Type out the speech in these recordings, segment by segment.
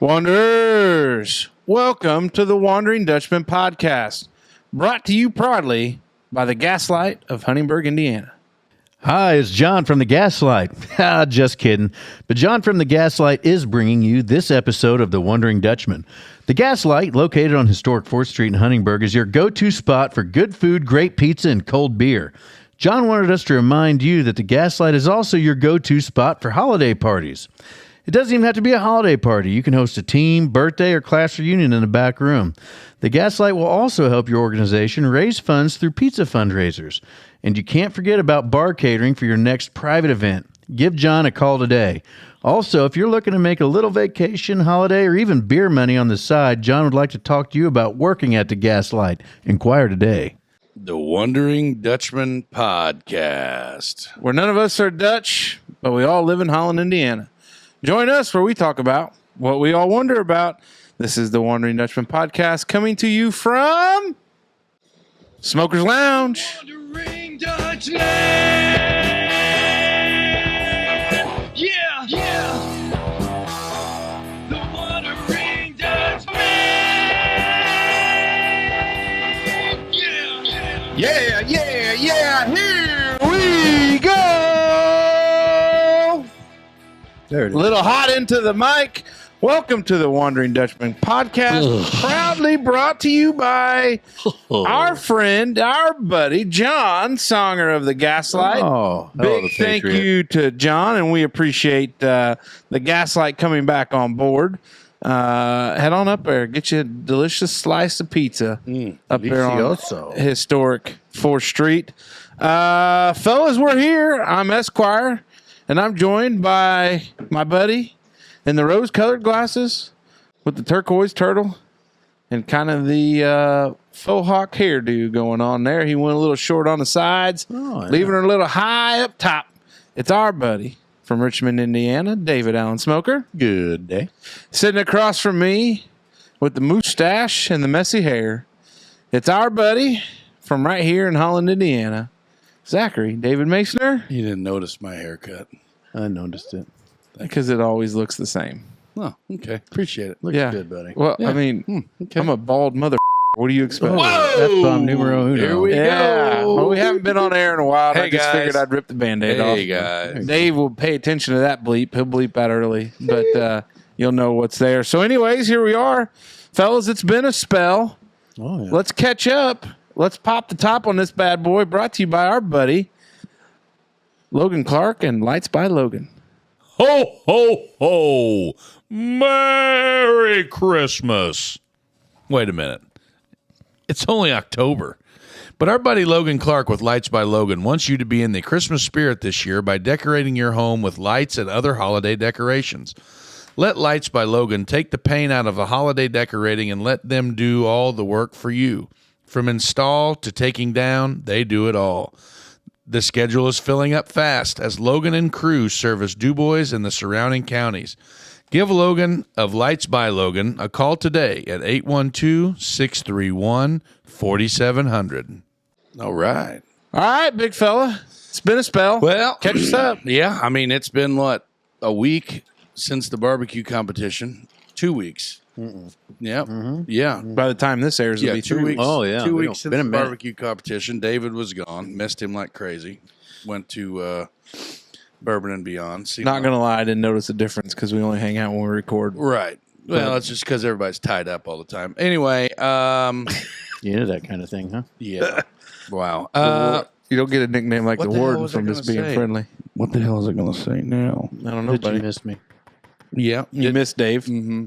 Wanderers, welcome to the Wondering Dutchmen podcast, brought to you proudly by the Gaslight of Huntingburg, Indiana. Hi, it's John from the Gaslight. Just kidding. But John from the Gaslight is bringing you this episode of the Wondering Dutchmen. The Gaslight, located on historic 4th Street in Huntingburg, is your go-to spot for good food, great pizza, and cold beer. John wanted us to remind you that the Gaslight is also your go-to spot for holiday parties. It doesn't even have to be a holiday party. You can host a team, birthday, or class reunion in the back room. The Gaslight will also help your organization raise funds through pizza fundraisers. And you can't forget about bar catering for your next private event. Give John a call today. Also, if you're looking to make a little vacation, holiday, or even beer money on the side, John would like to talk to you about working at the Gaslight. Inquire today. The Wondering Dutchmen podcast, where none of us are Dutch, but we all live in Holland, Indiana. Join us where we talk about what we all wonder about. This is the Wondering Dutchmen podcast, coming to you from Smoker's Lounge. Wondering Dutchmen! Yeah, yeah! The Wondering Dutchmen! Yeah, Yeah! Here we go! There it is. A little hot into the mic. Welcome to the Wondering Dutchman podcast, proudly brought to you by our friend, our buddy, John, songer of the Gaslight. Big thank you to John, and we appreciate the Gaslight coming back on board. Head on up there, get you a delicious slice of pizza up there on historic 4th Street. Fellas, we're here. I'm Esquire, and I'm joined by my buddy in the rose-colored glasses with the turquoise turtle and kind of the faux hawk hairdo going on there. He went a little short on the sides, leaving her a little high up top. It's our buddy from Richmond, Indiana, David Allen Smoker. good day. Sitting across from me with the mustache and the messy hair, it's our buddy from right here in Holland, Indiana, Zachary, David Masoner. You didn't notice my haircut. I noticed it. Because it always looks the same. Oh, okay. Appreciate it. Looks good, buddy. Well, Yeah. I mean, Okay. I'm a bald mother. What do you expect? Whoa! That's bomb numero uno. Here we Yeah. go. Well, we haven't been on air in a while. Hey, I just guys. figured I'd rip the Band-Aid off. Hey, guys. Dave will pay attention to that bleep. He'll bleep out early, but you'll know what's there. So anyways, here we are. Fellas, it's been a spell. Oh, yeah. Let's catch up. Let's pop the top on this bad boy, brought to you by our buddy, Logan Clark and Lights by Logan. Ho, ho, ho. Merry Christmas. Wait a minute. It's only October. But our buddy Logan Clark with Lights by Logan wants you to be in the Christmas spirit this year by decorating your home with lights and other holiday decorations. Let Lights by Logan take the pain out of the holiday decorating and let them do all the work for you. From install to taking down, they do it all. The schedule is filling up fast as Logan and crew service DuBois and the surrounding counties. Give Logan of Lights by Logan a call today at 812-631-4700. All right. All right, big fella. It's been a spell. Well, catch us up. Yeah, I mean, it's been, a week since the barbecue competition? 2 weeks. Yeah. Yeah. By the time this airs, it'll be 2 3 weeks. weeks. Oh, yeah. 2 We weeks don't- since been a the minute. barbecue competition. David was gone. Missed him like crazy. Went to Bourbon and Beyond. Not going to lie, I didn't notice a difference because we only hang out when we record. Right. Well, it's just because everybody's tied up all the time. Anyway, You know that kind of thing, huh? yeah. Wow. You don't get a nickname like what the the hell Warden was I from just gonna being say? friendly. What the hell is I going to say now? I don't know, Did buddy. you miss me? Yeah. You missed Dave. Mm-hmm.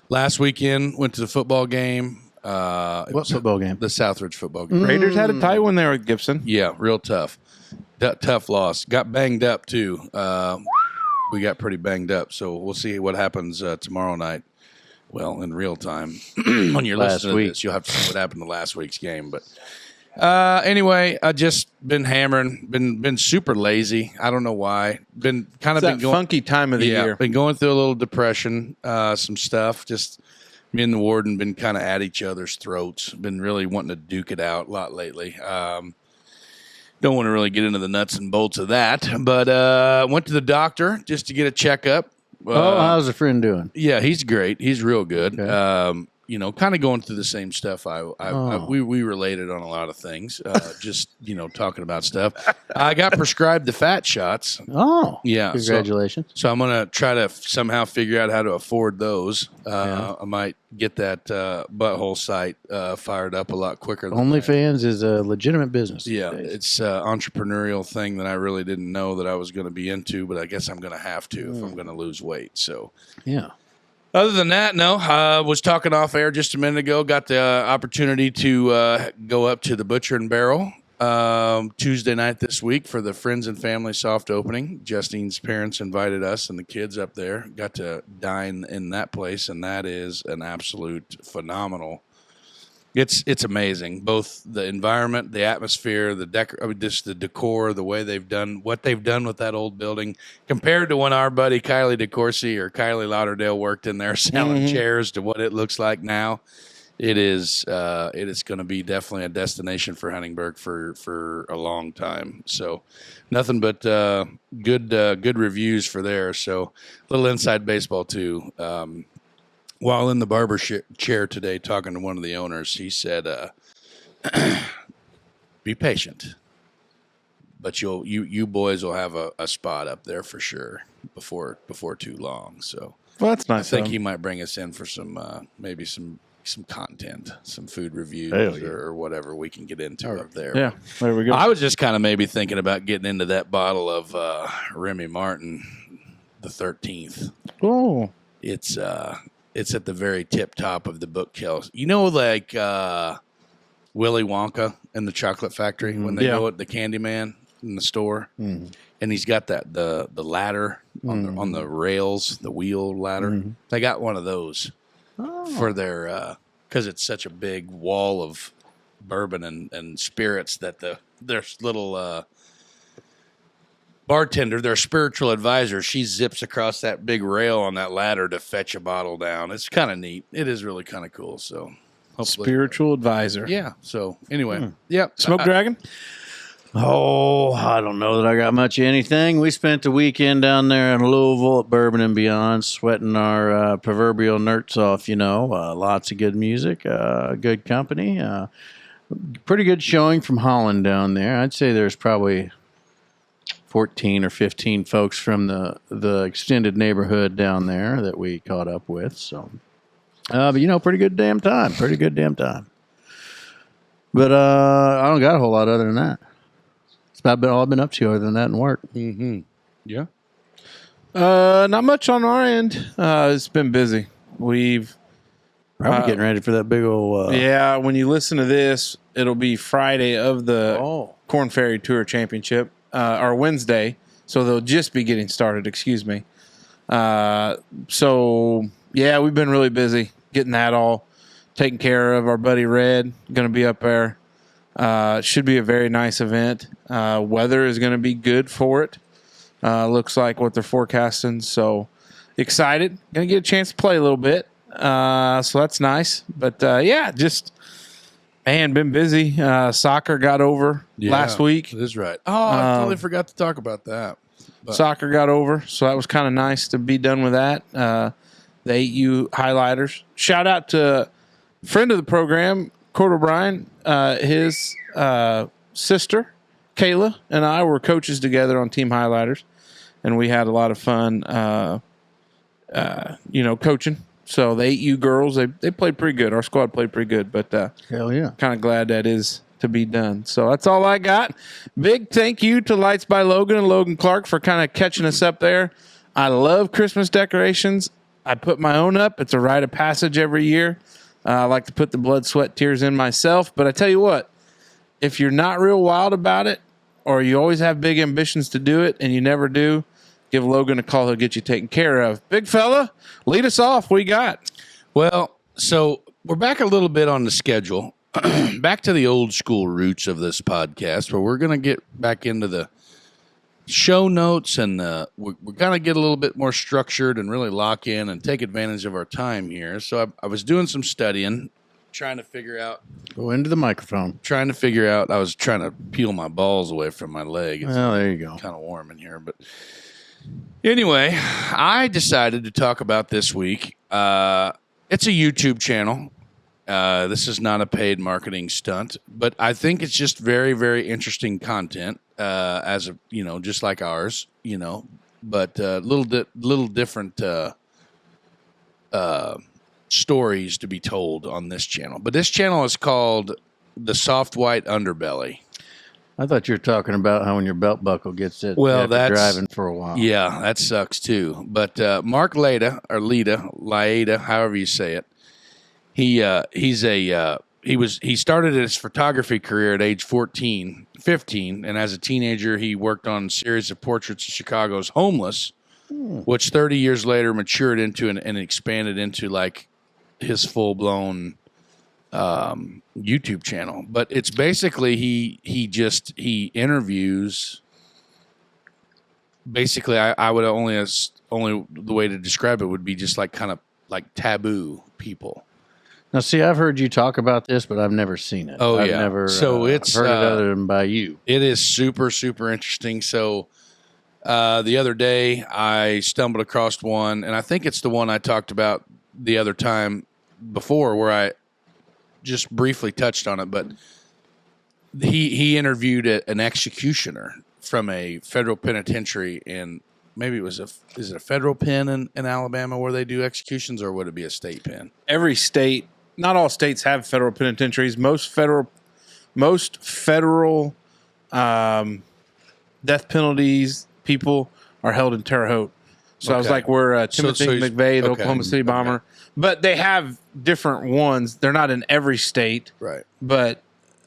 Last weekend, went to the football game. What football game? The Southridge football game. Raiders had a tight one there with Gibson. Yeah, real tough. Tough loss. Got banged up, too. We got pretty banged up, so we'll see what happens tomorrow night. Well, in real time. When you're Last listening week. to this, you'll have to see what happened in last week's game. But anyway, I just been hammering, been super lazy. I don't know why. Been kind It's of that been going funky time of the year. Been going through a little depression, some stuff. Just me and the warden been kind of at each other's throats. Been really wanting to duke it out a lot lately. Don't want to really get into the nuts and bolts of that, but went to the doctor just to get a checkup. how's the friend doing? Yeah, he's great. He's real good. Okay. Kind of going through the same stuff. We related on a lot of things. Just talking about stuff. I got prescribed the fat shots. Oh, Yeah, congratulations. So I'm gonna try to somehow figure out how to afford those. I might get that butthole site fired up a lot quicker. Than that. OnlyFans is a legitimate business. Yeah, it's an entrepreneurial thing that I really didn't know that I was going to be into, but I guess I'm going to have to if I'm going to lose weight. So Yeah. other than that, no. I was talking off air just a minute ago. Got the opportunity to go up to the Butcher and Barrel Tuesday night this week for the Friends and Family soft opening. Justine's parents invited us and the kids up there. Got to dine in that place, and that is an absolute phenomenal. It's amazing. Both the environment, the atmosphere, just the decor, the way what they've done with that old building, compared to when our buddy Kylie DeCourcy or Kylie Lauderdale worked in there selling chairs to what it looks like now. It is going to be definitely a destination for Huntingburg for a long time. So nothing but good reviews for there. So a little inside baseball too. While in the barber chair today talking to one of the owners, he said, be patient, but you boys will have a spot up there for sure before too long. So Well, that's nice. I think he might bring us in for some maybe some content, some food reviews or whatever we can get into up there. Yeah, there we go. I was just kind of maybe thinking about getting into that bottle of Remy Martin, the 13th. Oh, It's at the very tip top of the bookshelf. Like Willy Wonka and the Chocolate Factory when they go at the Candyman in the store, and he's got the ladder on the rails, the wheel ladder. They got one of those for their because it's such a big wall of bourbon and spirits that their little bartender, their spiritual advisor, she zips across that big rail on that ladder to fetch a bottle down. It's kind of neat. It is really kind of cool. So hopefully, spiritual advisor. yeah. So anyway, yeah. Smoke Dragon. Oh, I don't know that I got much of anything. We spent the weekend down there in Louisville at Bourbon and Beyond, sweating our proverbial nerds off, lots of good music, good company, pretty good showing from Holland down there. I'd say there's probably 14 or 15 folks from the extended neighborhood down there that we caught up with. So, but pretty good damn time. But I don't got a whole lot other than that. It's about all I've been up to other than that and work. Yeah. Not much on our end. It's been busy. We've Probably getting ready for that big old. yeah. When you listen to this, it'll be Friday of the Corn Ferry Tour Championship, or Wednesday. So they'll just be getting started. Excuse me. So yeah, we've been really busy getting that all taken care of. Our buddy Red going to be up there. Should be a very nice event. Weather is going to be good for it. Looks like what they're forecasting. So excited. Going to get a chance to play a little bit. So that's nice. But yeah, just been busy. Soccer got over last week. That is right. Oh, I totally forgot to talk about that. But Soccer got over, so that was kind of nice to be done with that. The 8U highlighters. Shout out to friend of the program, Cord O'Brien. His sister, Kayla, and I were coaches together on Team Highlighters, and we had a lot of fun, coaching. So the 8U girls, they played pretty good. Our squad played pretty good, but Hell yeah. kind of glad that is to be done. So that's all I got. Big thank you to Lights by Logan and Logan Clark for kind of catching us up there. I love Christmas decorations. I put my own up. It's a rite of passage every year. I like to put the blood, sweat, tears in myself. But I tell you what, if you're not real wild about it, or you always have big ambitions to do it and you never do, give Logan a call. He'll get you taken care of. Big fella, lead us off. What you got? Well, so we're back a little bit on the schedule. Back to the old school roots of this podcast, where we're going to get back into the show notes and we're going to get a little bit more structured and really lock in and take advantage of our time here. So I was doing some studying, trying to figure out. Go into the microphone. I was trying to peel my balls away from my leg. It's Well, there you go. kind of warm in here, but Anyway, I decided to talk about this week. It's a YouTube channel. This is not a paid marketing stunt, but I think it's just very, very interesting content. As a, just like ours, but little different stories to be told on this channel. But this channel is called The Soft White Underbelly. I thought you were talking about how when your belt buckle gets it, Well, after that's driving for a while. Yeah, that sucks too. But Mark Leda, or Leda, however you say it, he started his photography career at age 15, and as a teenager, he worked on a series of portraits of Chicago's homeless, which 30 years later matured into and expanded into like his full-blown YouTube channel. But it's basically he interviews. Basically, I would only the way to describe it would be just like kind of like taboo people. Now, see, I've heard you talk about this, but I've never seen it. Oh, I've yeah. never So it's, heard it other than by you. It is super, super interesting. So the other day I stumbled across one, and I think it's the one I talked about the other time before where I just briefly touched on it. But he interviewed an executioner from a federal penitentiary in, maybe is it a federal pen in Alabama where they do executions, or would it be a state pen? Every state, not all states have federal penitentiaries. Most federal death penalties people are held in Terre Haute. So I was like, we're Timothy McVeigh, the Oklahoma City bomber. Okay. But they have different ones. They're not in every state, right? But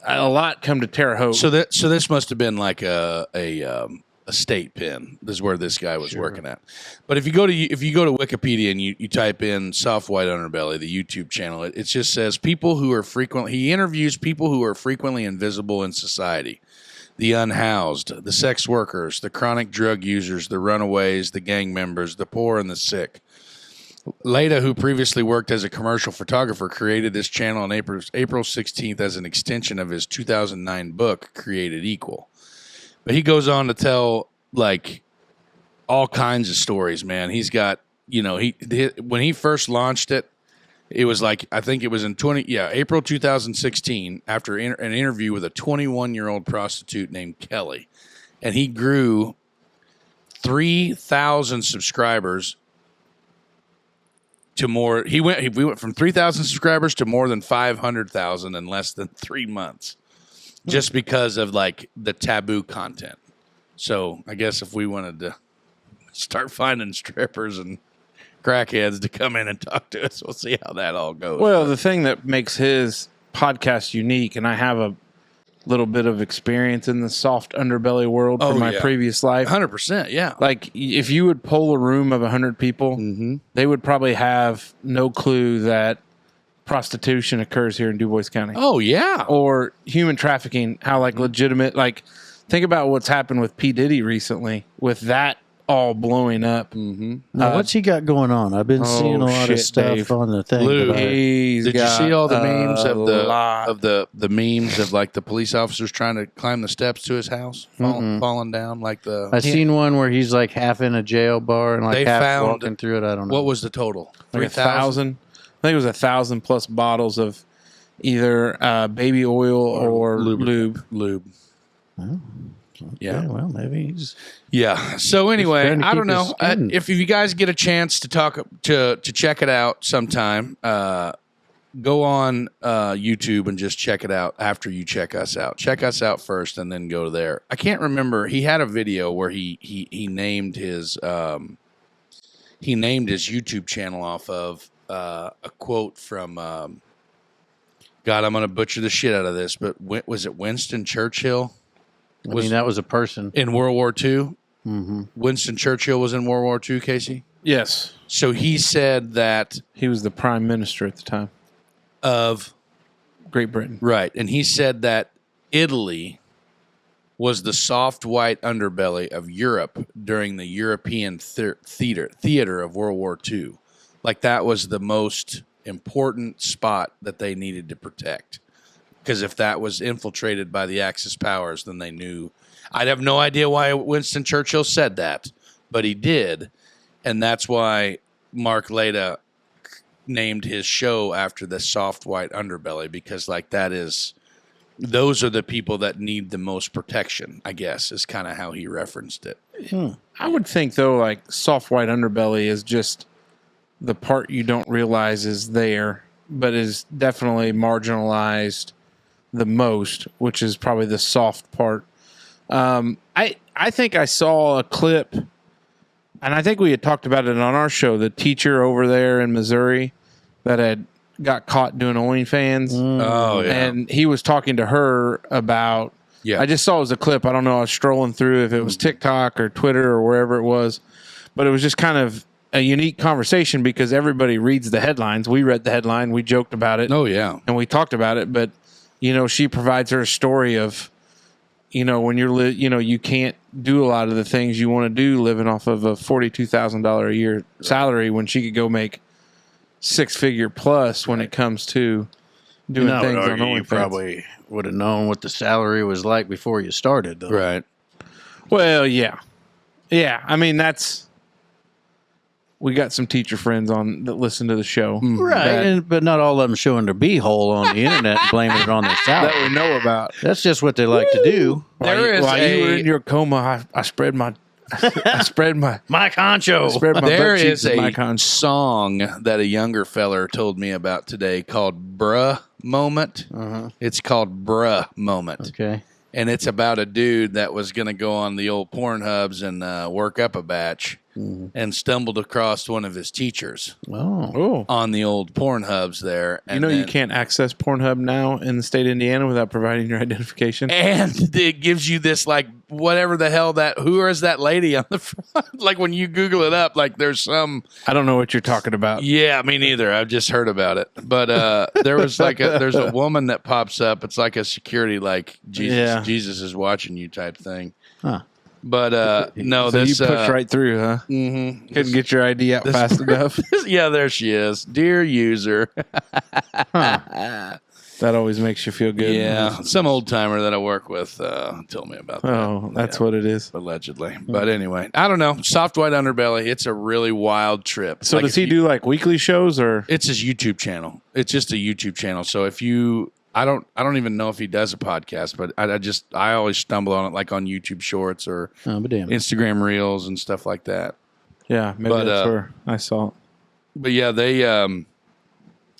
a lot come to Terre Haute. So this must have been like a state pen. This is where this guy was working at. But if you go to Wikipedia and you type in Soft White Underbelly, the YouTube channel, it just says he interviews people who are frequently invisible in society. The unhoused, the sex workers, the chronic drug users, the runaways, the gang members, the poor and the sick. Leda, who previously worked as a commercial photographer, created this channel on April 16th as an extension of his 2009 book, Created Equal. But he goes on to tell like all kinds of stories, man. He's got, when he first launched it, it was like, I think it was in April 2016, after an interview with a 21-year-old prostitute named Kelly. And he grew 3,000 subscribers to more. We went from 3,000 subscribers to more than 500,000 in less than 3 months. Just because of like the taboo content. So I guess if we wanted to start finding strippers and crackheads to come in and talk to us, we'll see how that all goes. Well, the thing that makes his podcast unique, and I have a little bit of experience in the soft underbelly world from my previous life. 100%, yeah. Like if you would poll a room of 100 people, they would probably have no clue that prostitution occurs here in DuBois County. Oh, yeah. Or human trafficking, how like legitimate, like think about what's happened with P. Diddy recently with that all blowing up. Now, what's he got going on? I've been seeing a lot of stuff Dave. on the thing. Lou, He's did you see all the memes of lot. the memes of like the police officers trying to climb the steps to his house, falling down like the... I seen one where he's like half in a jail bar and like They half found- walking through it. I don't know. What was the total? Like 1,000. I think it was 1,000 plus bottles of either baby oil or lube. Oh, Yeah. okay, well, maybe he's... Yeah. So anyway, trying to I keep don't know his skin. if you guys get a chance to check it out sometime. Go on YouTube and just check it out after you check us out. Check us out first and then go there. I can't remember. He had a video where he named his YouTube channel off of a quote from God, I'm going to butcher the shit out of this, but was it Winston Churchill? I mean, that was a person. In World War II? Mm-hmm. Winston Churchill was in World War II, Casey? Yes. So he said that He was the prime minister at the time of... Great Britain. Right. And he said that Italy was the soft white underbelly of Europe during the European theater of World War II. Like that was the most important spot that they needed to protect. Because if that was infiltrated by the Axis powers, then they knew. I'd have no idea why Winston Churchill said that, but he did. And that's why Mark Leda named his show after the soft white underbelly, because like those are the people that need the most protection, I guess, is kind of how he referenced it. I would think, though, like soft white underbelly is just the part you don't realize is there, but is definitely marginalized the most, which is probably the soft part. I think I saw a clip, and I think we had talked about it on our show, the teacher over there in Missouri that had got caught doing OnlyFans. Oh, yeah. And he was talking to her about, I just saw it was a clip. I don't know. I was strolling through if it was TikTok or Twitter or wherever it was, but it was just kind of a unique conversation because everybody reads the headlines. We read the headline. We joked about it. Oh, yeah. And we talked about it. But, she provides her a story of, when you're, you can't do a lot of the things you want to do living off of a $42,000 a year salary when she could go make six-figure plus when it comes to doing things on OnlyFans. You probably would have known what the salary was like before you started, though. Right. Well, yeah. Yeah, I mean, we got some teacher friends on that listen to the show. Right, but not all of them showing their beehole on the internet and blaming it on their salary. That we know about. That's just what they like to do. While you were in your coma, I spread my... Mike Honcho. There is a song that a younger feller told me about today called Bruh Moment. It's called Bruh Moment. Okay. And it's about a dude that was going to go on the old Pornhubs and work up a batch and stumbled across one of his teachers on the old Pornhubs there. And you can't access Pornhub now in the state of Indiana without providing your identification. And it gives you this, like, whatever the hell who is that lady on the front? Like, when you Google it up, like, there's some... I don't know what you're talking about. Yeah, me neither. I've just heard about it. But there was there's a woman that pops up. It's like a security, like, Jesus is watching you type thing. Huh. But no, so this you pushed right through, huh? Mm-hmm. Couldn't get your ID out fast enough. Yeah, there she is. Dear user. That always makes you feel good. Yeah, some old timer that I work with told me about that. Oh, that's what it is. Allegedly. But anyway, I don't know. Soft white underbelly. It's a really wild trip. So does he do like weekly shows or? It's his YouTube channel. It's just a YouTube channel. So if I don't even know if he does a podcast, but I always stumble on it like on YouTube Shorts or Instagram Reels and stuff like that. Yeah, maybe that's where I saw it. But yeah,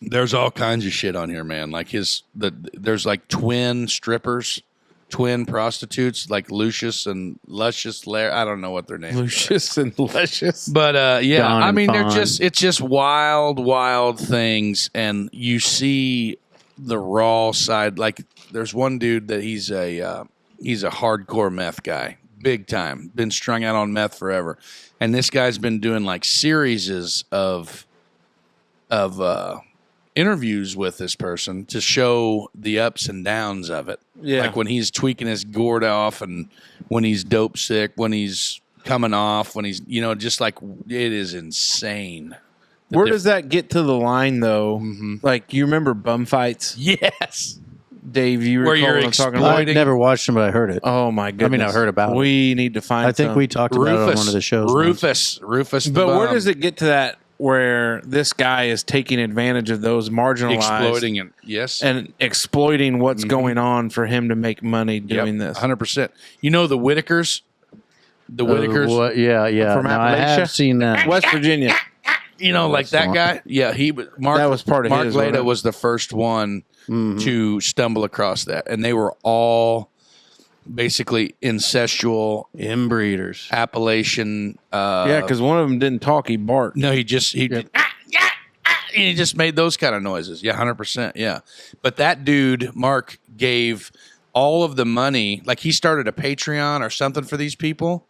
there's all kinds of shit on here, man. Like there's like twin strippers, twin prostitutes, like Lucius and Luscious Lair. I don't know what their names are. Lucius and Luscious. But yeah, Don I mean, and it's just wild things, and you see the raw side. Like there's one dude that he's a hardcore meth guy, big time, been strung out on meth forever, and this guy's been doing like series of interviews with this person to show the ups and downs of it. Yeah. Like when he's tweaking his gourd off and when he's dope sick, when he's coming off, when he's, just like it is insane. Where does that get to the line though? Mm-hmm. Like you remember bum fights? Yes. Dave, you Where recall you're what I'm talking I've about? never watched them, but I heard it. Oh my goodness. I mean, I've heard about it. We need to find I think some. we talked about it on one of the shows. Rufus. But where does it get to that where this guy is taking advantage of those marginalized, exploiting it? Yes, and exploiting what's going on for him to make money doing this. 100%. You know the Whitakers. The Whitakers. Yeah. From Now, I Appalachia? have seen that. West Virginia. You know, like that guy. Yeah, he was. That was part of Mark his, wasn't Leda it? was the first one to stumble across that, and they were all basically incestual Inbreeders. Appalachian. Yeah, because one of them didn't talk; he barked. No, he just he just made those kind of noises. Yeah, 100%. Yeah, but that dude Mark gave all of the money. Like he started a Patreon or something for these people.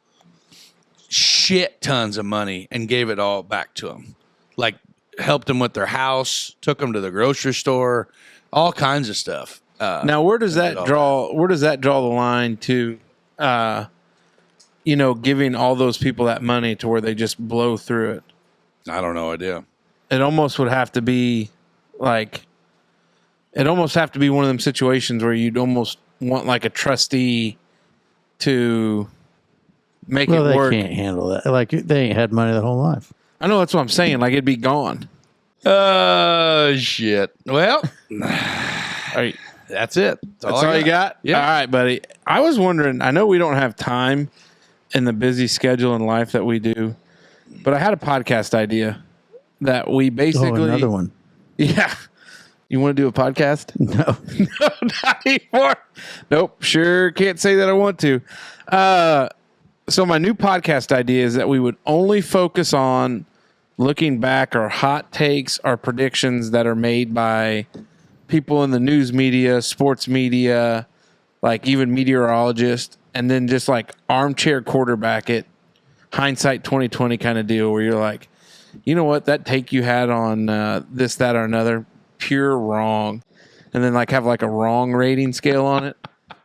Shit tons of money and gave it all back to them. Like helped them with their house, took them to the grocery store, all kinds of stuff. Now, where does that draw? Where does that draw the line to? Giving all those people that money to where they just blow through it. I don't know idea. It almost would have to be like. It almost have to be one of them situations where you'd almost want like a trustee to make Well, it they work. can't handle that. Like, they ain't had money their whole life. I know that's what I'm saying. Like it'd be gone. Shit. Well, Right. that's it. That's all you got? Yeah. All right, buddy. I was wondering, I know we don't have time in the busy schedule in life that we do, but I had a podcast idea that we basically. Oh, another one. Yeah. You want to do a podcast? No. No, not anymore. Nope. Sure can't say that I want to. So my new podcast idea is that we would only focus on looking back our hot takes, our predictions that are made by people in the news media, sports media, like even meteorologists, and then just like armchair quarterback it, hindsight 2020 kind of deal where you're like, you know what, that take you had on this, that, or another, pure wrong. And then like have like a wrong rating scale on it.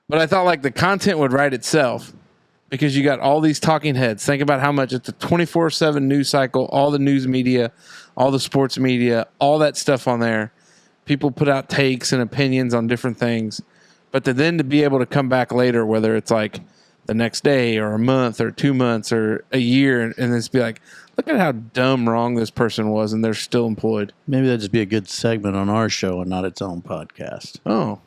But I thought like the content would write itself because you got all these talking heads. Think about how much it's a 24/7 news cycle, all the news media, all the sports media, all that stuff on there. People put out takes and opinions on different things. But then to be able to come back later, whether it's like the next day or a month or 2 months or a year, and just be like, look at how dumb wrong this person was, and they're still employed. Maybe that'd just be a good segment on our show and not its own podcast. Oh,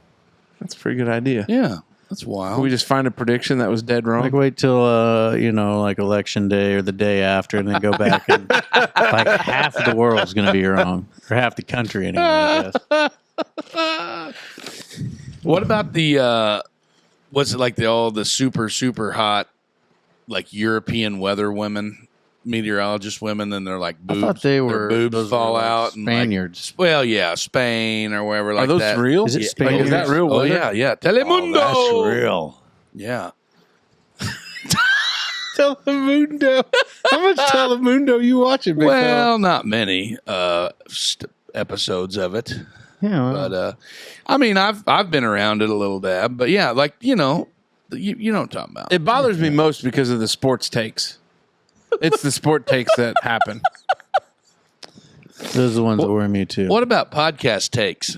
that's a pretty good idea. Yeah. That's Can wild. we just find a prediction that was dead wrong? Like, wait till, like election day or the day after, and then go back and like half of the world's going to be wrong. Or half the country, anyway, I guess. What about the what's it like all the super hot like European weather women, meteorologist women, and they're like boobs. I thought they their were boobs those fall were like out and like, Spaniards. well, yeah, Spain or wherever like Are those that. real? Is it Like, Spaniards? is that real Oh weather? yeah. Telemundo. Oh, that's real. Yeah. Telemundo. How much Telemundo you watching, big fella? Well, not many episodes of it. Yeah, well, But I mean, I've been around it a little bit, but yeah, like you know what I'm talking about. It bothers me most because of the sports takes. It's the sport takes that happen. those are the ones that worry me too. What about podcast takes?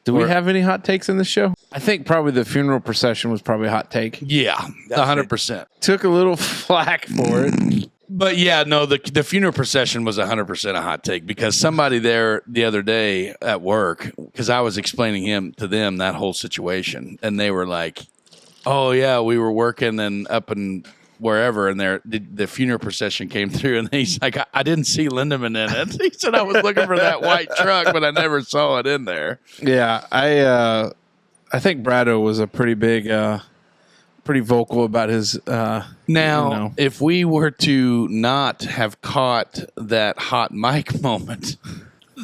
Do we have any hot takes in the show? I think probably the funeral procession was probably a hot take. Yeah, 100%. Took a little flack for it. But yeah, no, the funeral procession was 100% a hot take because somebody there the other day at work, because I was explaining to them that whole situation, and they were like, "Oh yeah, we were working and up and wherever, and the funeral procession came through, and he's like, I didn't see Lindemann in it." He said, "I was looking for that white truck, but I never saw it in there." Yeah, I think Brado was a pretty big, pretty vocal about his. Now, if we were to not have caught that hot mic moment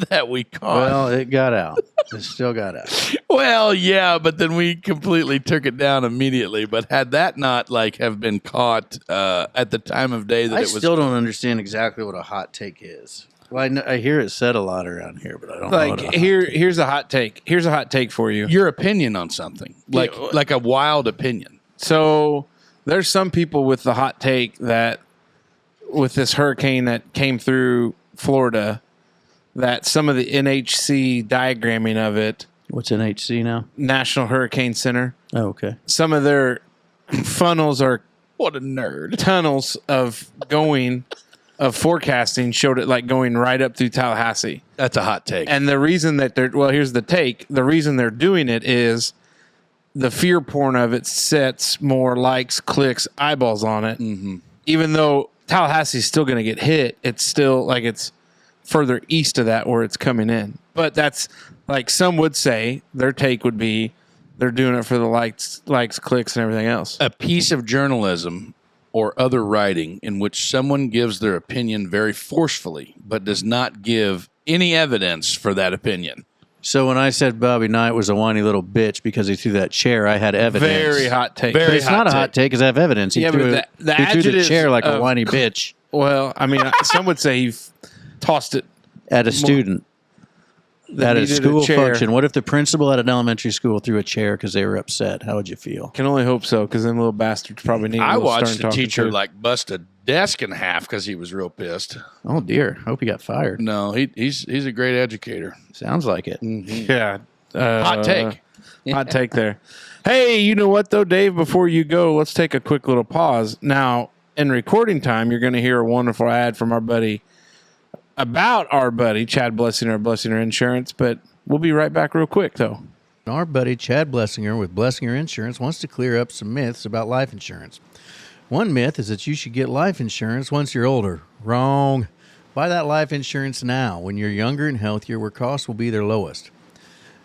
that we caught, Well, it got out. It still got out. well, yeah, but then we completely took it down immediately. But had that not have been caught at the time of day that I it was, still don't understand exactly what a hot take is. Well, I hear it said a lot around here, but I don't know. like what here's a hot take. Here's a hot take for you. your opinion on something, like a wild opinion. So there's some people with the hot take that with this hurricane that came through Florida, that some of the NHC diagramming of it, What's NHC now? National Hurricane Center, Oh, okay. some of their funnels or What a nerd! tunnels of forecasting showed it like going right up through Tallahassee. That's a hot take. And the reason that here's the take. The reason they're doing it is the fear porn of it sets more likes, clicks, eyeballs on it. Mm-hmm. Even though Tallahassee's still going to get hit, it's still like it's further east of that where it's coming in. But that's like some would say their take would be they're doing it for the likes, clicks, and everything else. A piece of journalism or other writing in which someone gives their opinion very forcefully, but does not give any evidence for that opinion. So when I said Bobby Knight was a whiny little bitch because he threw that chair, I had evidence. Very hot take. But it's not a hot take because I have evidence. He Yeah, threw, but the he threw the adjectives chair like a of- whiny bitch Well, I mean, some would say he tossed it. at a student that at a needed school chair. function. What if the principal at an elementary school threw a chair because they were upset? How would you feel? Can only hope so, because them little bastards probably need. I a little watched stern a talking teacher to. bust a desk in half because he was real pissed. Oh dear! Hope he got fired. No, he's a great educator. Sounds like it. Yeah, Hot take. hot take there. Hey, you know what though, Dave? Before you go, let's take a quick little pause. Now, in recording time, you're going to hear a wonderful ad from our buddy Chad Blessinger of Blessinger Insurance. But we'll be right back real quick, though. Our buddy Chad Blessinger with Blessinger Insurance wants to clear up some myths about life insurance. One myth is that you should get life insurance once you're older. Wrong. Buy that life insurance now when you're younger and healthier, where costs will be their lowest.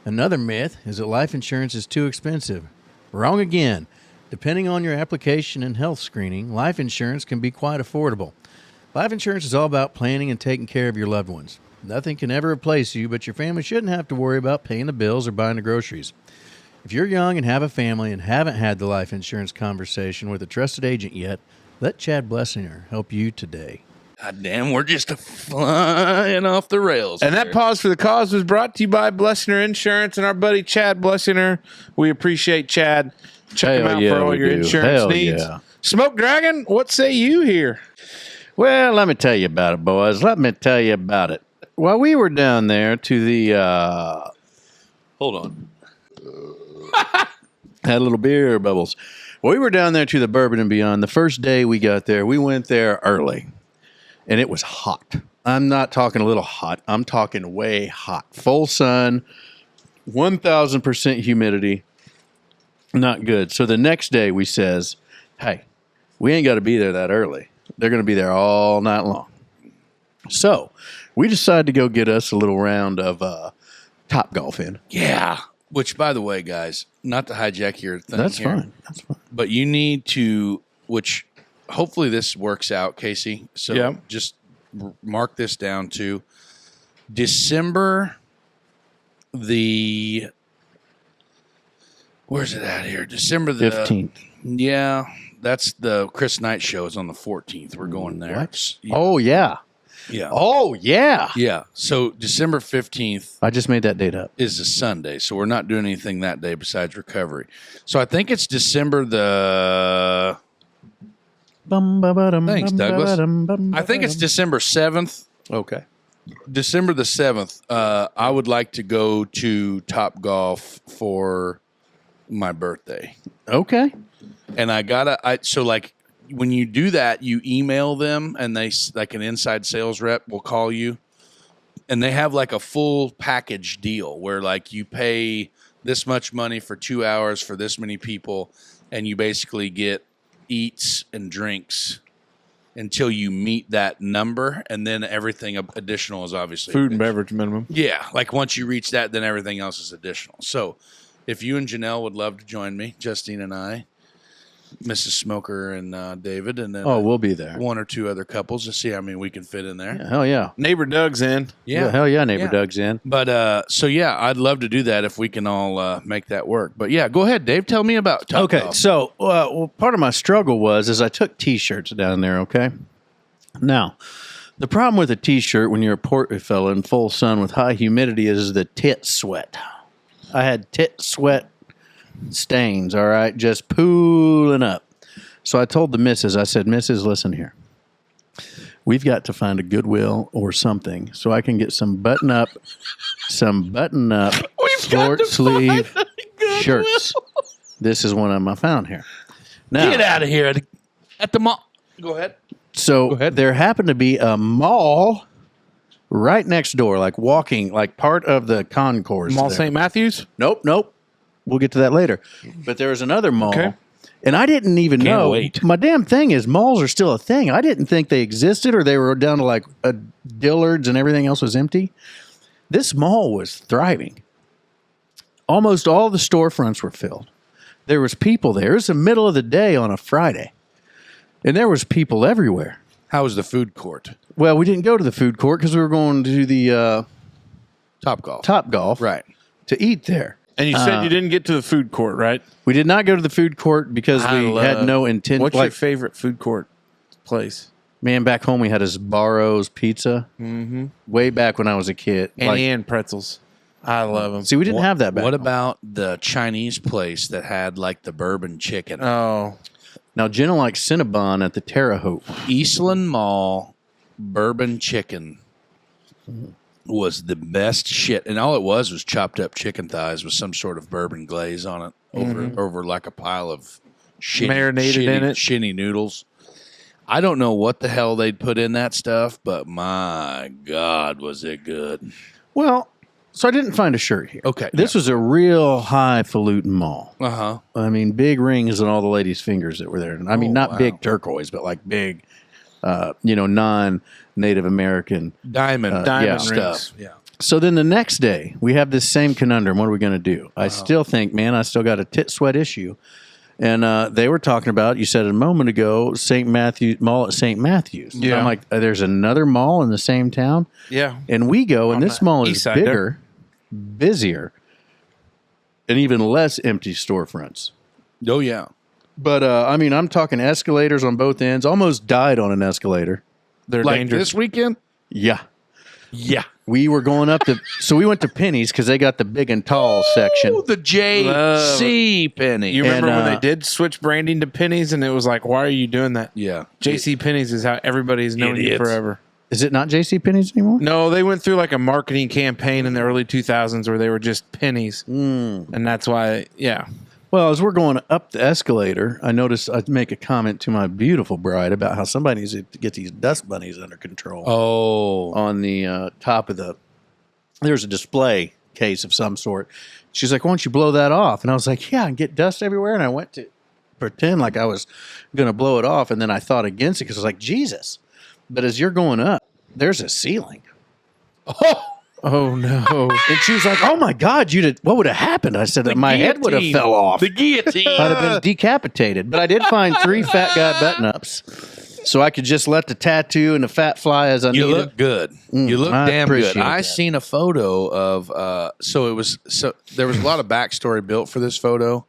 Another myth is that life insurance is too expensive. Wrong again. Depending on your application and health screening, life insurance can be quite affordable. Life insurance is all about planning and taking care of your loved ones. Nothing can ever replace you, but your family shouldn't have to worry about paying the bills or buying the groceries. If you're young and have a family and haven't had the life insurance conversation with a trusted agent yet, let Chad Blessinger help you today. God damn, we're just flying off the rails. And that pause for the cause was brought to you by Blessinger Insurance and our buddy Chad Blessinger. We appreciate Chad. Check him out for all your insurance needs. Yeah. Smoke Dragon, what say you here? Well, let me tell you about it, boys. Let me tell you about it. While we were down there to the... hold on. Had a little beer bubbles. Well, we were down there to the Bourbon and Beyond. The first day we got there, we went there early. And it was hot. I'm not talking a little hot. I'm talking way hot. Full sun, 1,000% humidity. Not good. So the next day we says, hey, we ain't got to be there that early. They're going to be there all night long. So we decided to go get us a little round of Top Golf in. Yeah. Which, by the way, guys, not to hijack your thing That's here, fine. That's fine. but you need to, which hopefully this works out, Casey. So just mark this down to December the, where's it at here? December the 15th. Yeah, that's the Chris Knight show is on the 14th. We're going there. What? Oh, yeah. Yeah. Oh, yeah. Yeah. So December 15th I just made that date up. is a Sunday. So we're not doing anything that day besides recovery. So I think it's December the... Thanks, Douglas. I think it's December 7th. Okay. December the 7th. I would like to go to Top Golf for my birthday. Okay. And so like when you do that, you email them and they, like an inside sales rep will call you and they have like a full package deal where like you pay this much money for 2 hours for this many people and you basically get eats and drinks until you meet that number, and then everything additional is obviously Food and beverage minimum. Yeah, like once you reach that, then everything else is additional. So if you and Janelle would love to join me, Justine and I, Mrs. Smoker and David, and then we'll be there. one or two other couples to see how many we can fit in there. Yeah, hell yeah. Neighbor Doug's in. Yeah, hell yeah, neighbor Doug's in. But so yeah, I'd love to do that if we can all make that work. But yeah, go ahead, Dave. Tell me about Top Okay, Golf. so well, part of my struggle was I took T-shirts down there. Okay, now the problem with a T-shirt when you're a portly fella in full sun with high humidity is the tit sweat. I had tit sweat stains. All right, just pooling up. So I told the missus, I said, Mrs., listen here. We've got to find a Goodwill or something so I can get some button-up short sleeve shirts. This is one of them I found here. Now, Get out of here at the mall. Go ahead. so there happened to be a mall right next door, like walking, like part of the concourse. Mall there. St. Matthews? Nope. We'll get to that later. But there was another mall. Okay. And I didn't even know. wait. My damn thing is malls are still a thing. I didn't think they existed or they were down to like a Dillard's and everything else was empty. This mall was thriving. Almost all the storefronts were filled. There was people there. It was the middle of the day on a Friday. And there was people everywhere. How was the food court? Well, we didn't go to the food court because we were going to the Top Golf. Top Golf Right. to eat there. And you said you didn't get to the food court, right? We did not go to the food court because we had no intent. What's your favorite food court place? Man, back home we had a Sbarro's Pizza. Mm-hmm. Way back when I was a kid. And pretzels. I love them. See, we didn't have that back What home. about the Chinese place that had like the bourbon chicken? Oh. Now, Jenna likes Cinnabon at the Terre Haute. Eastland Mall bourbon chicken was the best shit, and all it was chopped up chicken thighs with some sort of bourbon glaze on it over like a pile of Marinated in it. shitty noodles. I don't know what the hell they'd put in that stuff, but my God, was it good. Well, so I didn't find a shirt here. Okay. This was a real highfalutin mall. Uh-huh. I mean, big rings on all the ladies' fingers that were there. I mean, not big turquoise, but like big, non-Native American. Diamond rings. stuff. Yeah. So then the next day, we have this same conundrum. What are we going to do? I still think, man, I still got a tit sweat issue. And they were talking about, you said a moment ago, St. Matthew Mall at St. Matthews. Yeah. I'm like, there's another mall in the same town? Yeah. And we go, and this mall is east side bigger, busier, and even less empty storefronts. Oh, yeah. But, I mean, I'm talking escalators on both ends. Almost died on an escalator. They're Like dangerous. this weekend? Yeah. Yeah. We were going up to, so we went to Penny's because they got the big and tall section. Ooh, the JC Penny. You remember And, when they did switch branding to pennies, and it was like, why are you doing that? Yeah. JC Penney's is how everybody's known you Idiots. forever. Is it not J.C. Penney's anymore? No, they went through like a marketing campaign in the early 2000s where they were just pennies. And that's why, yeah. Well, as we're going up the escalator, I noticed I'd make a comment to my beautiful bride about how somebody needs to get these dust bunnies under control. Oh. On the top of there's a display case of some sort. She's like, why don't you blow that off? And I was like, yeah, and get dust everywhere. And I went to pretend like I was going to blow it off. And then I thought against it because I was like, Jesus. But as you're going up, there's a ceiling. Oh, no. And she was like, oh, my God, what would have happened? I said, my head would have guillotine. fell off. The guillotine. I'd have been decapitated. But I did find 3 fat guy button-ups. So I could just let the tattoo and the fat fly as I You needed. look good. You look I damn good. appreciate I that. seen a photo of there was a lot of backstory built for this photo,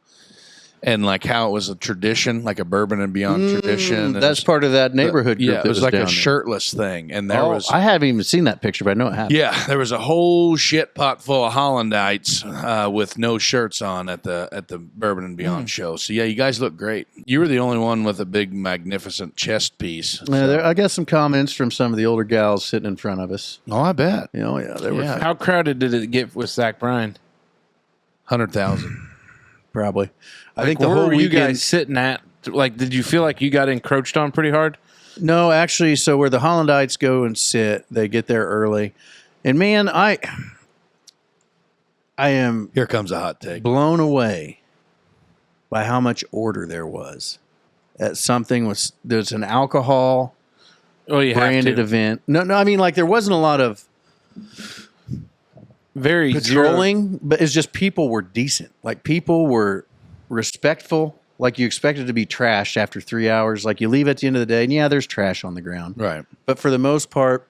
and like how it was a tradition, like a Bourbon and Beyond tradition. And That's part of that neighborhood group. yeah, that it was like down a there. shirtless thing, and there was I haven't even seen that picture, but I know it happened. yeah, there was a whole shit pot full of Hollandites with no shirts on at the Bourbon and Beyond show. So yeah, you guys look great. You were the only one with a big magnificent chest piece. Yeah, I got some comments from some of the older gals sitting in front of us. Oh, I bet They were How crowded did it get with Zach Bryan? 100,000. probably. I Like, think the where whole were you weekend. guys sitting at? Like, did you feel like you got encroached on pretty hard? No, actually, so where the Hollandites go and sit, they get there early, and man, I am Here comes a hot take. blown away by how much order there was. At there's an alcohol Oh, you branded have to. event. No, I mean like there wasn't a lot of Very patrolling, but it's just people were decent. Like people were respectful. Like you expected to be trashed after 3 hours. Like you leave at the end of the day, and yeah, there's trash on the ground. Right. But for the most part,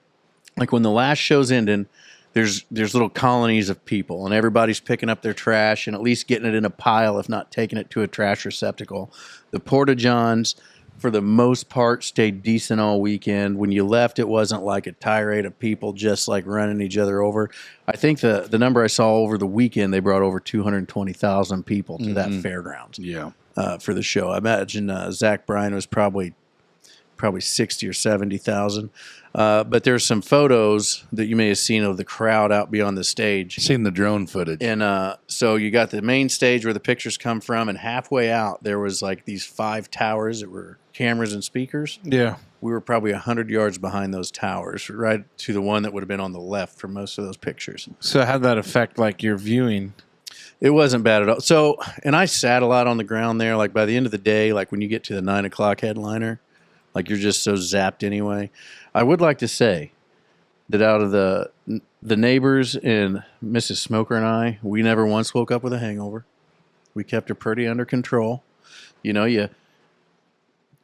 like when the last show's ending, there's little colonies of people, and everybody's picking up their trash and at least getting it in a pile, if not taking it to a trash receptacle. The Porta-Johns, for the most part, stayed decent all weekend. When you left, it wasn't like a tirade of people just like running each other over. I think the number I saw over the weekend, they brought over 220,000 people to that fairgrounds Yeah. for the show. I imagine Zach Bryan was probably 60 or 70,000. But there's some photos that you may have seen of the crowd out beyond the stage. Seen the drone footage. And so you got the main stage where the pictures come from, and halfway out there was like these 5 towers that were cameras and speakers. Yeah. We were probably 100 yards behind those towers, right to the one that would have been on the left for most of those pictures. So how'd that affect like your viewing? It wasn't bad at all. So, and I sat a lot on the ground there. Like by the end of the day, like when you get to the 9 o'clock headliner, like you're just so zapped anyway. I would like to say that out of the neighbors and Mrs. Smoker and I, we never once woke up with a hangover. We kept it pretty under control. You know,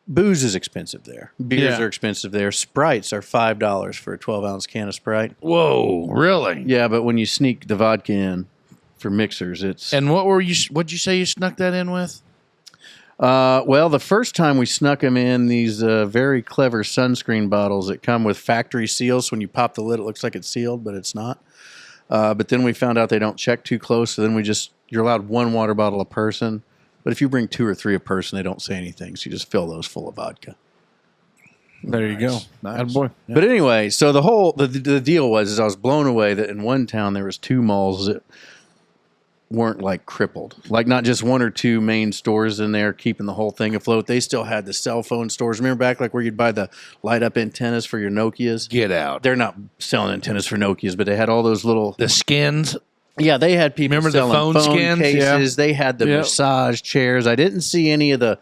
booze is expensive there. Beers Yeah. are expensive there. Sprites are $5 for a 12-ounce can of Sprite. Whoa, really? Yeah, but when you sneak the vodka in for mixers, it's... And what'd you say you snuck that in with? Well, the first time we snuck them in these very clever sunscreen bottles that come with factory seals. So when you pop the lid, it looks like it's sealed, but it's not. But then we found out they don't check too close. So then you're allowed 1 water bottle a person. But if you bring 2 or 3 a person, they don't say anything. So you just fill those full of vodka. There you go. Nice. Boy. But anyway, so the deal was I was blown away that in one town there was 2 malls that weren't like crippled. Like not just one or two main stores in there keeping the whole thing afloat. They still had the cell phone stores. Remember back like where you'd buy the light up antennas for your Nokias? Get out. They're not selling antennas for Nokias, but they had all those little. The skins. Yeah, they had people Remember the selling phone skins? cases. They had the Yep. massage chairs. I didn't see any of the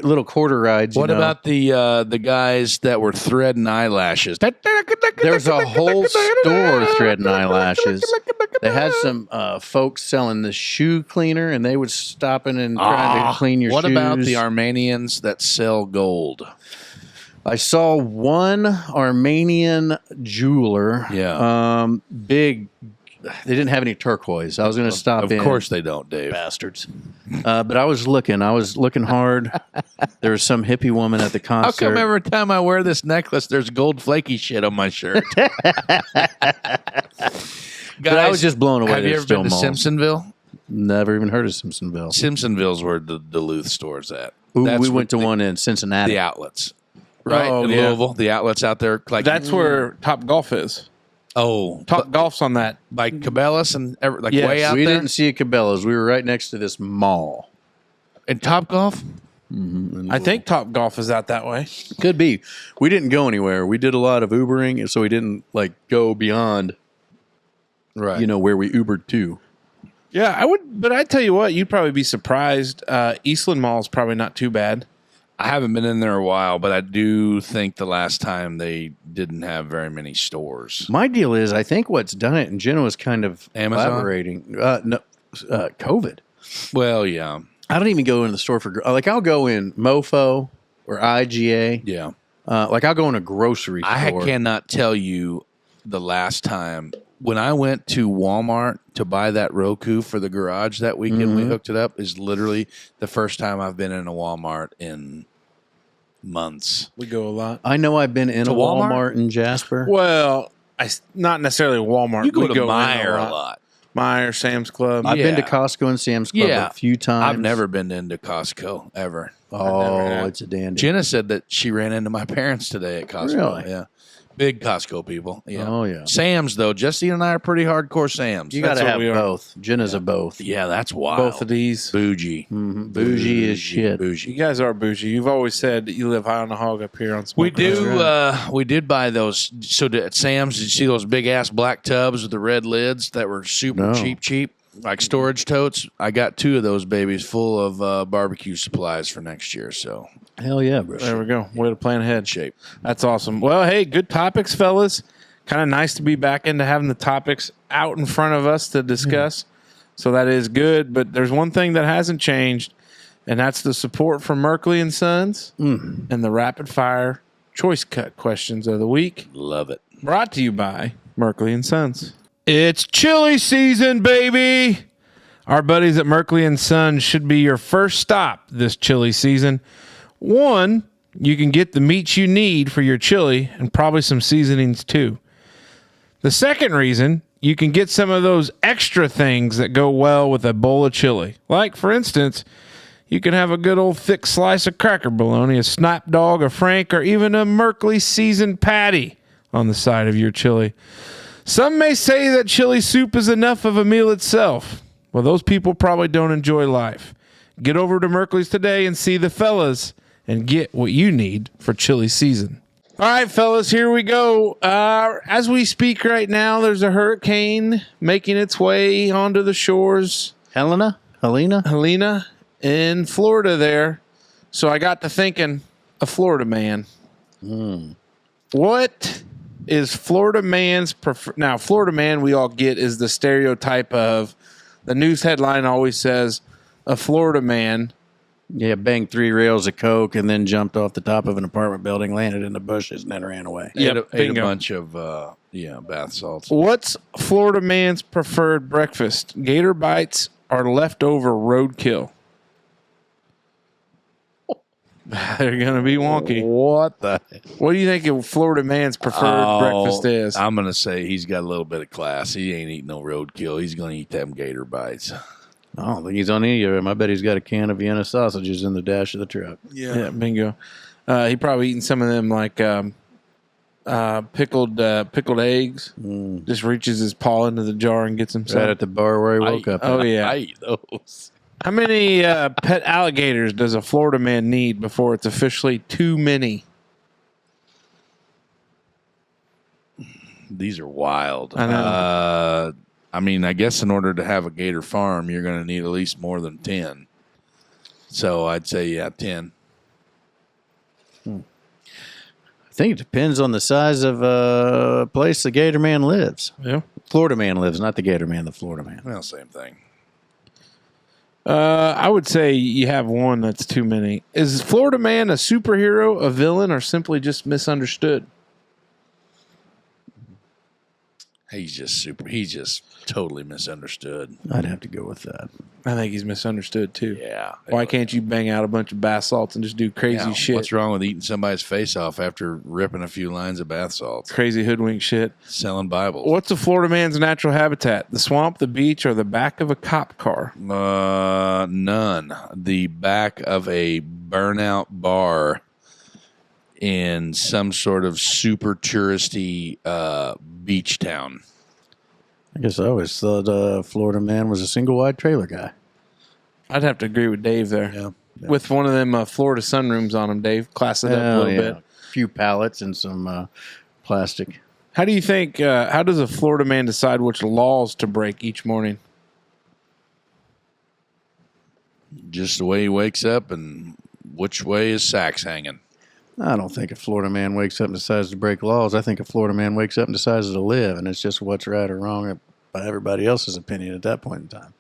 little quarter rides. What about the guys that were threading eyelashes? There's a whole store threading eyelashes. They had some folks selling the shoe cleaner, and they would stop in and trying to clean your What shoes. about the Armenians that sell gold? I saw one Armenian jeweler. Yeah. Big. They didn't have any turquoise. I was going to stop in. Of course they don't, Dave. Bastards. But I was looking hard. There was some hippie woman at the concert. How come every time I wear this necklace, there's gold flaky shit on my shirt? But I was just blown away. Have you There's ever still been to malls. Simpsonville? Never even heard of Simpsonville. Simpsonville's where the Duluth store's at. Ooh, That's we went to where one in Cincinnati. the outlets, right? Oh, in yeah. Louisville, the outlets out there. Like That's where Top Golf is. oh, Top Golf's on that. by Cabela's and like Yes, way out we there. didn't see a Cabela's. We were right next to this mall. In Top Golf, I think Top Golf is out that way. Could be. We didn't go anywhere. We did a lot of Ubering, so we didn't like go beyond, right? where we Ubered to. Yeah, I would, but I tell you what, you'd probably be surprised. Eastland Mall is probably not too bad. I haven't been in there a while, but I do think the last time they didn't have very many stores. My deal is, I think what's done it, and Jenna was kind of Amazon? collaborating. COVID. Well, yeah, I don't even go in the store for like I'll go in Mofo or IGA. yeah. Like I'll go in a grocery I store. cannot tell you the last time when I went to Walmart to buy that Roku for the garage that weekend. We hooked it up. Is literally the first time I've been in a Walmart in months. We go a lot. I know I've been in To a Walmart? Walmart in Jasper. Well, not necessarily Walmart. You go We to in Meijer a lot. Meijer, Sam's Club. I've been to Yeah. Costco and Sam's Club Yeah. a few times. I've never been into Costco ever. Oh, have. it's a dandy. Jenna said that she ran into my parents today at Costco. Really? Yeah. Big Costco people. Yeah. Oh, yeah. Sam's, though. Jesse and I are pretty hardcore Sam's. You got That's to what have we are. both. Jenna's a both. Yeah, that's wild. Both of these. Bougie. Bougie as shit. You Bougie. guys are bougie. You've always said that you live high on the hog up here on We Smoker. do. We did buy those. So at Sam's, did you see those big ass black tubs with the red lids that were super No. cheap, like storage totes? I got 2 of those babies full of barbecue supplies for next year. So Hell yeah, bro. There we go. Way to plan ahead. shape. That's awesome. Well, hey, good topics, fellas. Kind of nice to be back into having the topics out in front of us to discuss. So that is good. But there's one thing that hasn't changed, and that's the support from Merkley and Sons and the rapid fire choice cut questions of the week. Love it. Brought to you by Merkley and Sons. It's chili season, baby. Our buddies at Merkley and Sons should be your first stop this chili season. One, you can get the meats you need for your chili and probably some seasonings too. The second reason, you can get some of those extra things that go well with a bowl of chili. Like, for instance, you can have a good old thick slice of cracker bologna, a snap dog, a frank, or even a Merkley seasoned patty on the side of your chili. Some may say that chili soup is enough of a meal itself. Well, those people probably don't enjoy life. Get over to Merkley's today and see the fellas and get what you need for chili season. All right, fellas, here we go. As we speak right now, there's a hurricane making its way onto the shores. Helena? In Florida there. So I got to thinking, a Florida man. What is Florida man's Now, Florida man we all get is the stereotype of the news headline always says a Florida man. Yeah, banged 3 rails of coke and then jumped off the top of an apartment building, landed in the bushes, and then ran away. Yep, ate a bingo. bunch of bath salts. What's Florida man's preferred breakfast? Gator bites or leftover roadkill? They're going to be wonky. What the? What do you think a Florida man's preferred breakfast is? I'm gonna say he's got a little bit of class. He ain't eating no roadkill. He's gonna eat them gator bites. I don't think he's on any of them. I bet he's got a can of Vienna sausages in the dash of the truck. Yeah, bingo. He probably eating some of them like pickled eggs. Just reaches his paw into the jar and gets himself. Right at the bar where he woke up. Oh yeah. I eat those. How many pet alligators does a Florida man need before it's officially too many? These are wild. I know. I mean, I guess in order to have a gator farm, you're going to need at least more than 10. So I'd say, 10. I think it depends on the size of place the gator man lives. Yeah. Florida man lives, not the gator man, the Florida man. Well, same thing. I would say you have one that's too many. Is Florida man a superhero, a villain, or simply just misunderstood? He's just totally misunderstood. I'd have to go with that. I think he's misunderstood too. Yeah. Why can't you bang out a bunch of bath salts and just do crazy shit? What's wrong with eating somebody's face off after ripping a few lines of bath salts? Crazy hoodwink shit. Selling Bibles. What's a Florida man's natural habitat? The swamp, the beach, or the back of a cop car? None. The back of a burnout bar in some sort of super touristy beach town. I guess I always thought Florida man was a single wide trailer guy. I'd have to agree with Dave there. Yeah. With one of them Florida sunrooms on them, Dave. Class it up a little bit. A few pallets and some plastic. How do you think, how does a Florida man decide which laws to break each morning? Just the way he wakes up and which way his sack's hanging. I don't think a Florida man wakes up and decides to break laws. I think a Florida man wakes up and decides to live, and it's just what's right or wrong by everybody else's opinion at that point in time.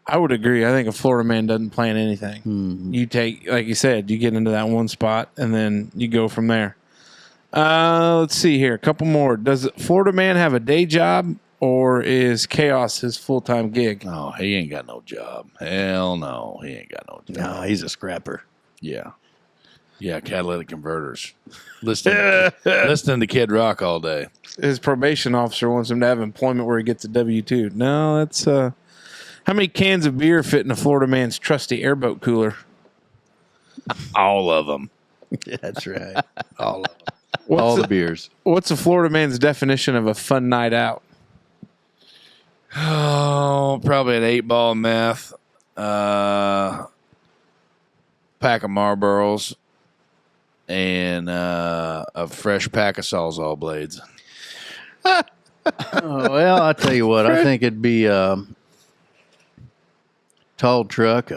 I would agree. I think a Florida man doesn't plan anything. Mm-hmm. You take, like you said, you get into that one spot, and then you go from there. Let's see here. A couple more. Does Florida man have a day job, or is chaos his full-time gig? Oh, he ain't got no job. Hell no, he ain't got no job. No, he's a scrapper. Yeah. Yeah, catalytic converters. Listening to Kid Rock all day. His probation officer wants him to have employment where he gets a W-2. No, that's how many cans of beer fit in a Florida man's trusty airboat cooler? All of them. That's right. All of them. What's All the the beers. What's a Florida man's definition of a fun night out? Oh, probably an 8-ball of meth, pack of Marlboros, and a fresh pack of Sawzall blades. Oh, well, I'll tell you what. I think it'd be tall truck,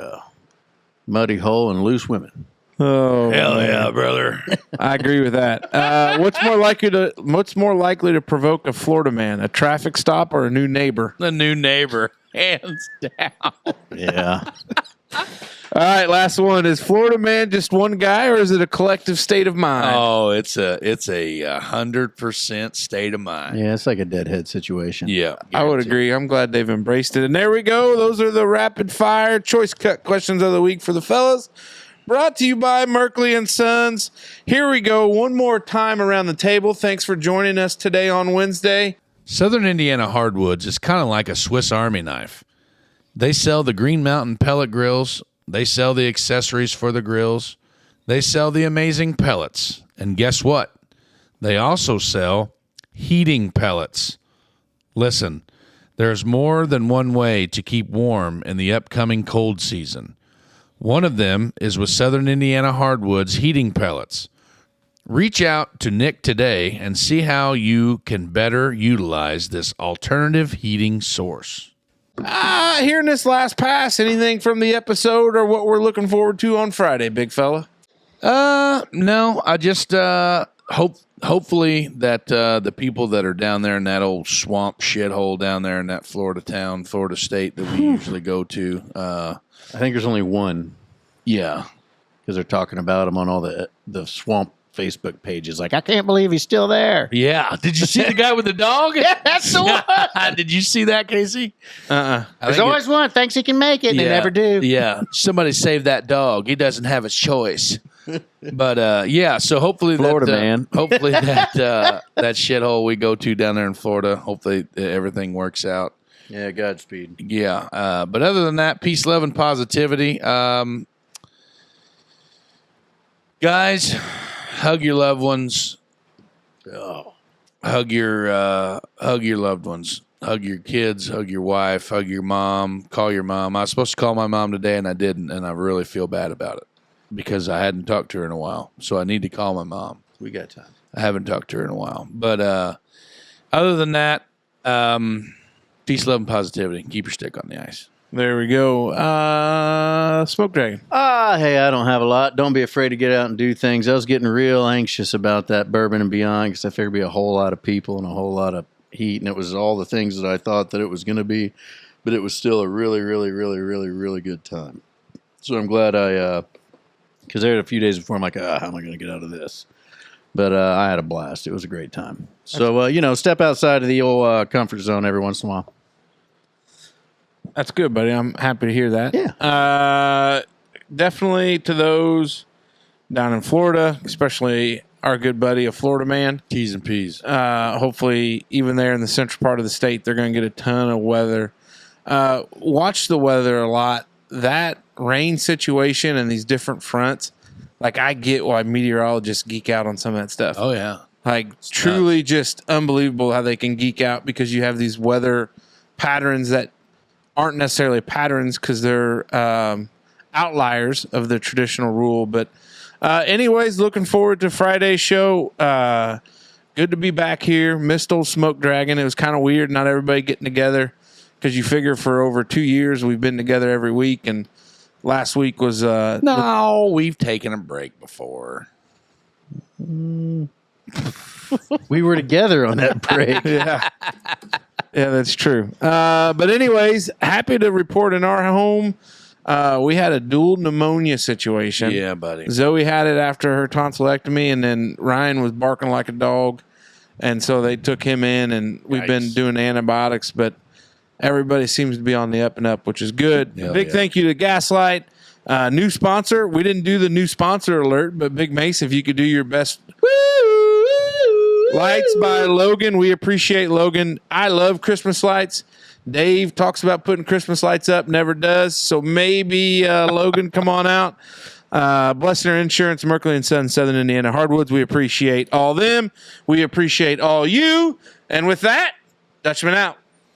muddy hole, and loose women. Oh, Hell yeah, brother. I agree with that. What's more likely to provoke a Florida man? A traffic stop or a new neighbor? The new neighbor, hands down. Yeah. All right, last one. Is Florida man just one guy, or is it a collective state of mind? Oh, it's a 100% state of mind. Yeah, it's like a deadhead situation. Yeah, I would agree. I'm glad they've embraced it. And there we go. Those are the rapid fire choice cut questions of the week for the fellas. Brought to you by Merkley and Sons. Here we go. One more time around the table. Thanks for joining us today on Wednesday. Southern Indiana Hardwoods is kind of like a Swiss Army knife. They sell the Green Mountain pellet grills. They sell the accessories for the grills. They sell the amazing pellets. And guess what? They also sell heating pellets. Listen, there's more than one way to keep warm in the upcoming cold season. One of them is with Southern Indiana Hardwoods heating pellets. Reach out to Nick today and see how you can better utilize this alternative heating source. Here in this last pass, anything from the episode or what we're looking forward to on Friday, big fella? No, I just hopefully that the people that are down there in that old swamp shithole down there in that Florida town, Florida state that we usually go to, I think there's only one yeah. because they're talking about him on all the swamp Facebook pages. Like, I can't believe he's still there. Yeah. Did you see the guy with the dog? Yeah, that's the one. Did you see that, Casey? There's always one thinks he can make it, and they never do. Yeah. Somebody save that dog. He doesn't have a choice. But yeah, so hopefully Florida man. Hopefully that that shithole we go to down there in Florida, hopefully everything works out. Yeah, Godspeed. Yeah. But other than that, peace, love, and positivity. Guys, hug your loved ones. Hug your loved ones. Hug your kids, hug your wife, hug your mom, call your mom. I was supposed to call my mom today and I didn't, and I really feel bad about it because I hadn't talked to her in a while. So I need to call my mom. We got time. I haven't talked to her in a while. But other than that, peace, love, and positivity. Keep your stick on the ice. There we go. Smoke Dragon. Hey, I don't have a lot. Don't be afraid to get out and do things. I was getting real anxious about that Bourbon and Beyond because I figured it'd be a whole lot of people and a whole lot of heat, and it was all the things that I thought that it was going to be, but it was still a really, really, really, really, really good time. So I'm glad because there were a few days before I'm like, how am I going to get out of this? But I had a blast. It was a great time. So, step outside of the old comfort zone every once in a while. That's good, buddy. I'm happy to hear that. Yeah. Definitely to those down in Florida, especially our good buddy, a Florida man. T's and P's. Hopefully, even there in the central part of the state, they're going to get a ton of weather. Watch the weather a lot. That rain situation and these different fronts, like I get why meteorologists geek out on some of that stuff. Oh, yeah. Like truly just unbelievable how they can geek out because you have these weather patterns that aren't necessarily patterns because they're outliers of the traditional rule. But anyways, looking forward to Friday's show. Good to be back here. Missed old Smoke Dragon. It was kind of weird, not everybody getting together because you figure for over 2 years we've been together every week, and last week was No, we've taken a break before. We were together on that break. Yeah, that's true. But anyways, happy to report in our home, we had a dual pneumonia situation. Yeah, buddy. Zoe had it after her tonsillectomy, and then Ryan was barking like a dog, and so they took him in, and we've been doing antibiotics, but everybody seems to be on the up and up, which is good. Hell Big yeah. thank you to Gaslight, new sponsor. We didn't do the new sponsor alert, but Big Mace, if you could do your best. Lights by Logan. We appreciate Logan. I love Christmas lights. Dave talks about putting Christmas lights up, never does. So maybe Logan, come on out. Blessner Insurance, Merkley and Son, Southern Indiana, Hardwoods. We appreciate all them. We appreciate all you. And with that, Dutchman out.